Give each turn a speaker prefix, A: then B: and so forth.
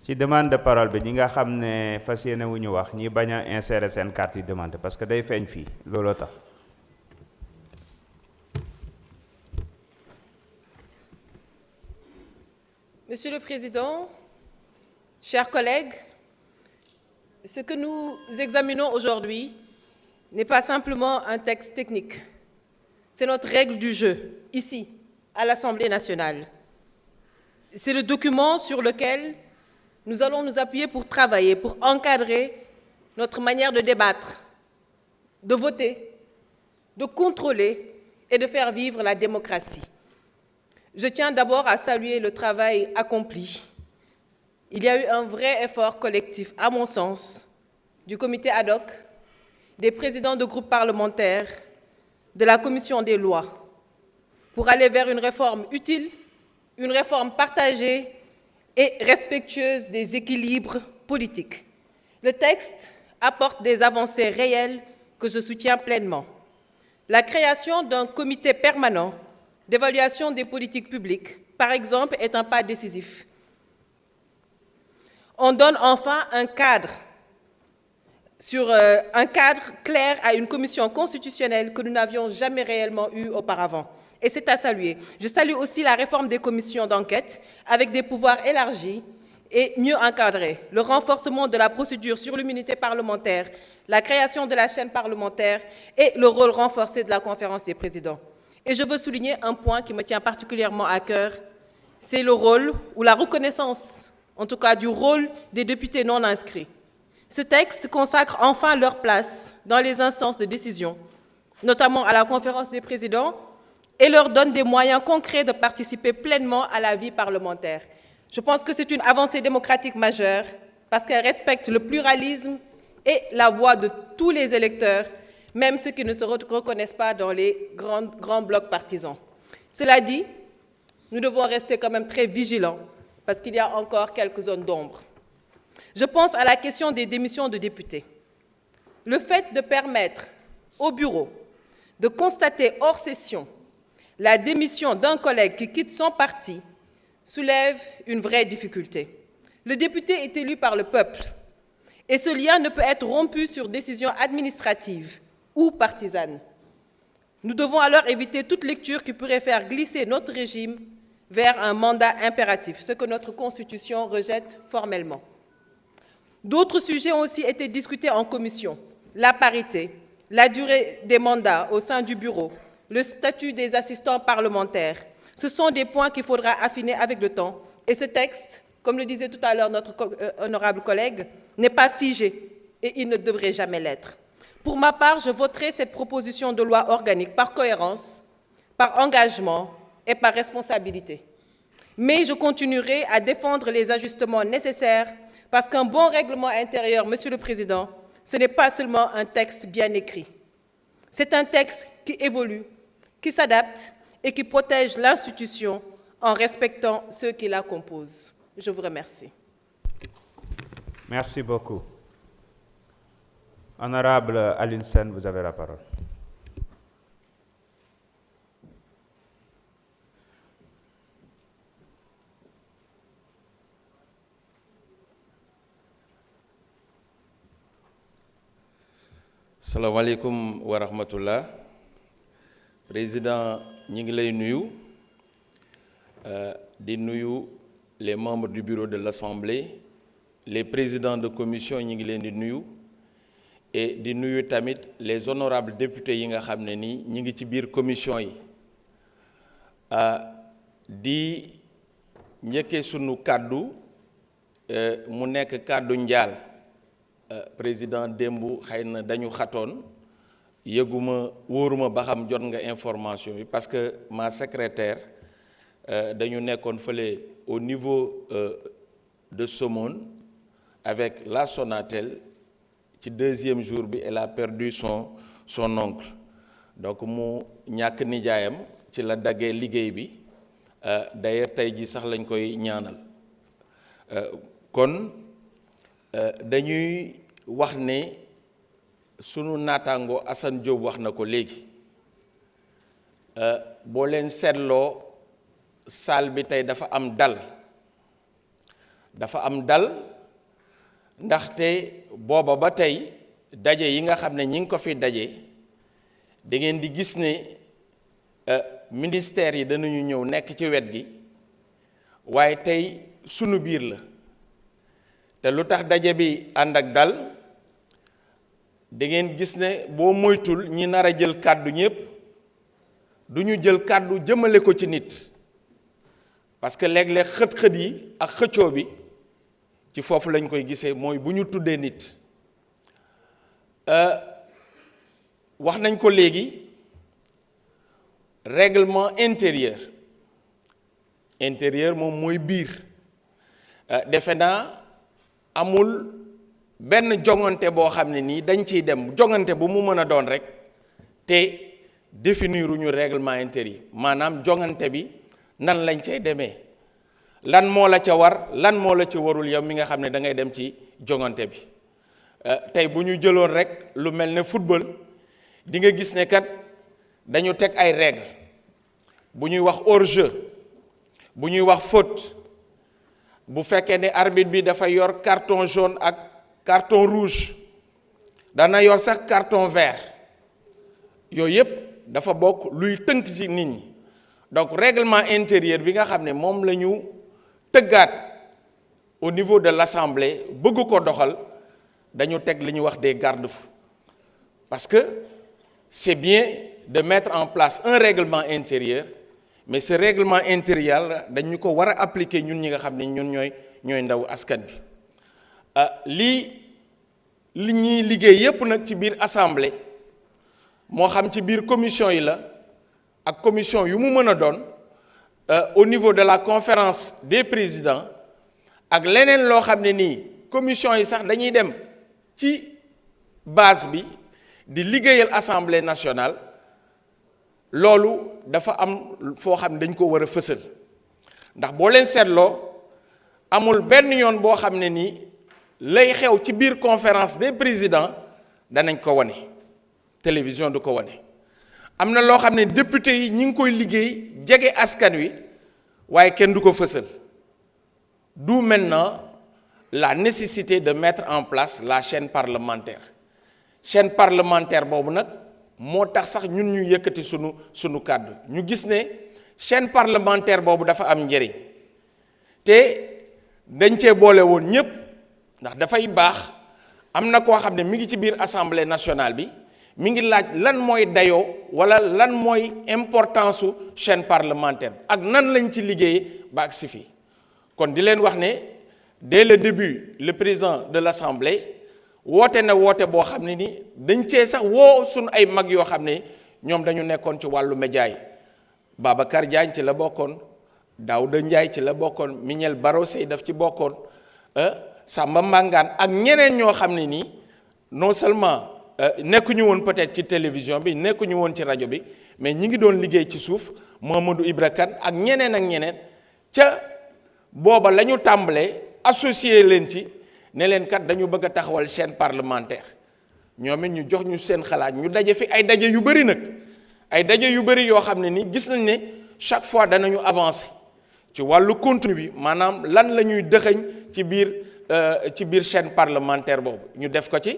A: ci demande de parole bi ñi nga xam ne fas yéene wu ñu wax ñi bañ a insérer seen carte yi demande parce que day feeñ fii looloo tax.
B: Monsieur le Président, chers collègues, ce que nous examinons aujourd'hui n'est pas simplement un texte technique. C'est notre règle du jeu, ici, à l'Assemblée nationale. C'est le document sur lequel nous allons nous appuyer pour travailler, pour encadrer notre manière de débattre, de voter, de contrôler et de faire vivre la démocratie. Je tiens d'abord à saluer le travail accompli. Il y a eu un vrai effort collectif, à mon sens, du comité ad hoc, des présidents de groupes parlementaires, de la commission des lois, pour aller vers une réforme utile, une réforme partagée et respectueuse des équilibres politiques. Le texte apporte des avancées réelles que je soutiens pleinement. La création d'un comité permanent d'évaluation des politiques publiques, par exemple, est un pas décisif. On donne enfin un cadre clair à une commission constitutionnelle que nous n'avions jamais réellement eue auparavant. Et c'est à saluer. Je salue aussi la réforme des commissions d'enquête avec des pouvoirs élargis et mieux encadrés, le renforcement de la procédure sur l'immunité parlementaire, la création de la chaîne parlementaire et le rôle renforcé de la conférence des présidents. Et je veux souligner un point qui me tient particulièrement à cœur, c'est le rôle ou la reconnaissance, en tout cas du rôle des députés non inscrits. Ce texte consacre enfin leur place dans les instances de décision, notamment à la conférence des présidents, et leur donne des moyens concrets de participer pleinement à la vie parlementaire. Je pense que c'est une avancée démocratique majeure parce qu'elle respecte le pluralisme et la voix de tous les électeurs, même ceux qui ne se reconnaissent pas dans les grands blocs partisans. Cela dit, nous devons rester quand même très vigilants parce qu'il y a encore quelques zones d'ombre. Je pense à la question des démissions de députés. Le fait de permettre au bureau de constater hors session la démission d'un collègue qui quitte son parti soulève une vraie difficulté. Le député est élu par le peuple et ce lien ne peut être rompu sur décision administrative ou partisane. Nous devons alors éviter toute lecture qui pourrait faire glisser notre régime vers un mandat impératif, ce que notre Constitution rejette formellement. D'autres sujets ont aussi été discutés en commission, la parité, la durée des mandats au sein du bureau, le statut des assistants parlementaires. Ce sont des points qu'il faudra affiner avec le temps. Et ce texte, comme le disait tout à l'heure notre honorable collègue, n'est pas figé et il ne devrait jamais l'être. Pour ma part, je voterai cette proposition de loi organique par cohérence, par engagement et par responsabilité. Mais je continuerai à défendre les ajustements nécessaires parce qu'un bon règlement intérieur, Monsieur le Président, ce n'est pas seulement un texte bien écrit. C'est un texte qui évolue, qui s'adapte et qui protège l'institution en respectant ceux qui la composent. Je vous remercie.
A: Merci beaucoup. Honorable Alioune Sène, vous avez la parole.
C: Assalamu alaikum wa rahmatullah. Président, ñi ngi lay nuyu di nuyu les membres du bureau de l'Assemblée, les présidents de commission ñi ngi leen di nuyu et di nuyu tamit les honorables députés yi nga xam ne ni ñi ngi ci biir commission yi di njëkkee sunu kàddu mu nekk kàddu njaal président démb xëy na dañu xatoon yëguma wóoruma ba xam jot nga information bi parce que ma secrétaire dañu nekkoon fële au niveau de Somone avec la Sonatel ci deuxième jour bi elle a perdu son oncle donc mu ñàkk nijaayam ci la daggee liggéey bi d'ailleurs tey ji sax lañ koy ñaanal kon dañuy wax ne sunu naataango Assane Diop wax na ko léegi boo leen seetloo salle bi tey dafa am dal dafa am dal ndaxte booba ba tey daje yi nga xam ne ñi ngi ko fi daje da ngeen di gis ne ministères yi danañu ñëw nekk ci wet gi waaye tey sunu biir la te lu tax daje bi ànd ak dal da ngeen gis ne boo moytul ñi nar a jël kàddu ñépp du ñu jël kàddu jëmale ko ci nit parce que léeg-léeg xët-xët yi ak xëccoo bi ci foofu lañ koy gisee mooy bu ñu tuddee nit wax nañ ko léegi règlement intérieur moom mooy biir defe naa amul benn jongante boo xam ne nii dañ ciy dem jongante bu mu mën a doon rek te définiruñu règlement intérieur maanaam jongante bi nan lañ cay demee lan moo la ca war lan moo la ca warul yow mi nga xam ne da ngay dem ci jongante bi tey bu ñu jëloon rek lu mel ne football di nga gis ne kat dañu teg ay règles bu ñuy wax hors-jeu bu ñuy wax faute bu fekkee ne arbitre bi dafa yor carton jaune ak carton rouge dana yor sax carton vert yooyu yëpp dafa bokk luy tënk ci nit ñi donc règlement intérieur bi nga xam ne moom la ñu tëggaat au niveau de l'Assemblée bëgg ko doxal dañu teg li ñuy wax des garde-fous parce que c'est bien de mettre en place un règlement intérieur mais ce règlement intérieur dañu ko war a appliquer ñun ñi nga xam ne ñun ñooy ndaw askan bi li ñuy liggéey yépp nag ci biir assemblée moo xam ci biir commission yi la ak commission yu mu mën a doon au niveau de la conférence des présidents ak leneen loo xam ne nii commission yi sax dañuy dem ci base bi di liggéeyal assemblée nationale loolu dafa am foo xam ne dañ ko war a fësal ndax boo leen seetloo amul benn yoon boo xam ne nii lay xew ci biir conférence des présidents danañ ko wane télévision du ko wane am na loo xam ne député yi ñi ngi koy liggéey jege askan wi waaye kenn du ko fësal d'où maintenant la nécessité de mettre en place la chaîne parlementaire boobu nag moo tax sax ñun ñu yëkkati sunu kàddu ñu gis ne chaîne parlementaire boobu dafa am njëriñ te dañ cee boole woon ñépp ndax dafay baax am na koo xam ne mi ngi ci biir assemblée nationale bi mi ngi laaj lan mooy dayoo walla lan mooy importance su chaîne parlementaire ak nan lañ ci liggéeyee ba ak si fii kon di leen wax ne dès le début le président de l'assemblée woote na woote boo xam ne ni dañ cee sax woo suñu ay mag yoo xam ne ñoom dañu nekkoon ci wàllu média yi Babacar Diagne ci la bokkoon Daouda Ndiaye ci la bokkoon Mignel Barro Seye daf ci bokkoon Samba Mangane ak ñeneen ñoo xam ne nii non seulement nekkuñu woon peut-être ci télévision bi nekkuñu woon ci rajo bi mais ñi ngi doon liggéey ci suuf Mamadou Ibra Kane ak ñeneen ca booba la ñu tàmbalee associé leen ci ne leen kat dañu bëgg a taxawal chaîne parlementaire ñoom it ñu jox ñu seen xalaat ñu daje fi ay daje yu bëri nag ay daje yu bëri yoo xam ne ni gis nañ ne chaque fois danañu avancer ci wàllu contenu bi maanaam lan la ñuy dëxëñ ci biir chaîne parlementaire boobu ñu def ko ci